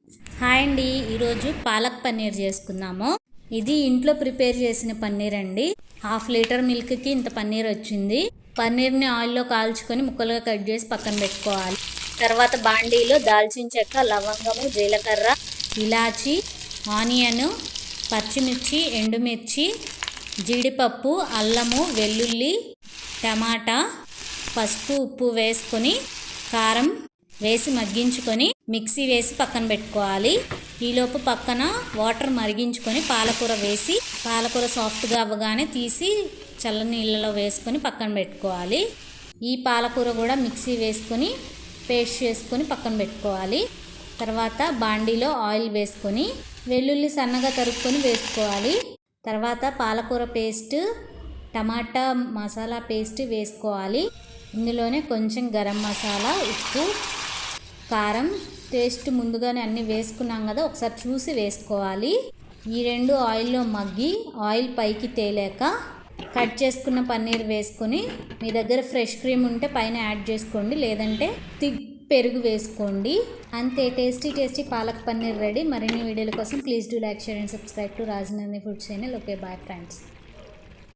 Hi అండి, ఈరోజు పాలక్ పన్నీర్ చేసుకుందాము. ఇది ఇంట్లో ప్రిపేర్ చేసిన పన్నీర్ అండి. 1/2 లీటర్ మిల్క్కి ఇంత పన్నీర్ వచ్చింది. పన్నీర్ని ఆయిల్లో కాల్చుకొని ముక్కలుగా కట్ చేసి పక్కన పెట్టుకోవాలి. తర్వాత బాండీలో దాల్చిన చెక్క, లవంగము, జీలకర్ర, ఇలాచి, ఆనియన్, పచ్చిమిర్చి, ఎండుమిర్చి, జీడిపప్పు, అల్లము, వెల్లుల్లి, టమాటా, పసుపు, ఉప్పు వేసుకొని కారం వేసి మగ్గించుకొని మిక్సీ వేసి పక్కన పెట్టుకోవాలి. ఈలోపు పక్కన వాటర్ మరిగించుకొని పాలకూర వేసి పాలకూర సాఫ్ట్గా అవ్వగానే తీసి చల్ల నీళ్ళలో వేసుకొని పక్కన పెట్టుకోవాలి. ఈ పాలకూర కూడా మిక్సీ వేసుకొని పేస్ట్ చేసుకొని పక్కన పెట్టుకోవాలి. తర్వాత బాండీలో ఆయిల్ వేసుకొని వెల్లుల్లి సన్నగా తరుక్కొని వేసుకోవాలి. తర్వాత పాలకూర పేస్ట్, టమాటా మసాలా పేస్ట్ వేసుకోవాలి. ఇందులోనే కొంచెం గరం మసాలా, ఉప్పు, కారం, టేస్ట్ ముందుగానే అన్నీ వేసుకున్నాం కదా, ఒకసారి చూసి వేసుకోవాలి. ఈ రెండు ఆయిల్లో మగ్గి ఆయిల్ పైకి తేలాక కట్ చేసుకున్న పన్నీర్ వేసుకొని మీ దగ్గర ఫ్రెష్ క్రీమ్ ఉంటే పైన యాడ్ చేసుకోండి, లేదంటే థిక్ పెరుగు వేసుకోండి. అంతే, టేస్టీ పాలక్ పన్నీర్ రెడీ. మరిన్ని వీడియోల కోసం please do like, share and subscribe to Rajanandini food channel. Okay, bye friends.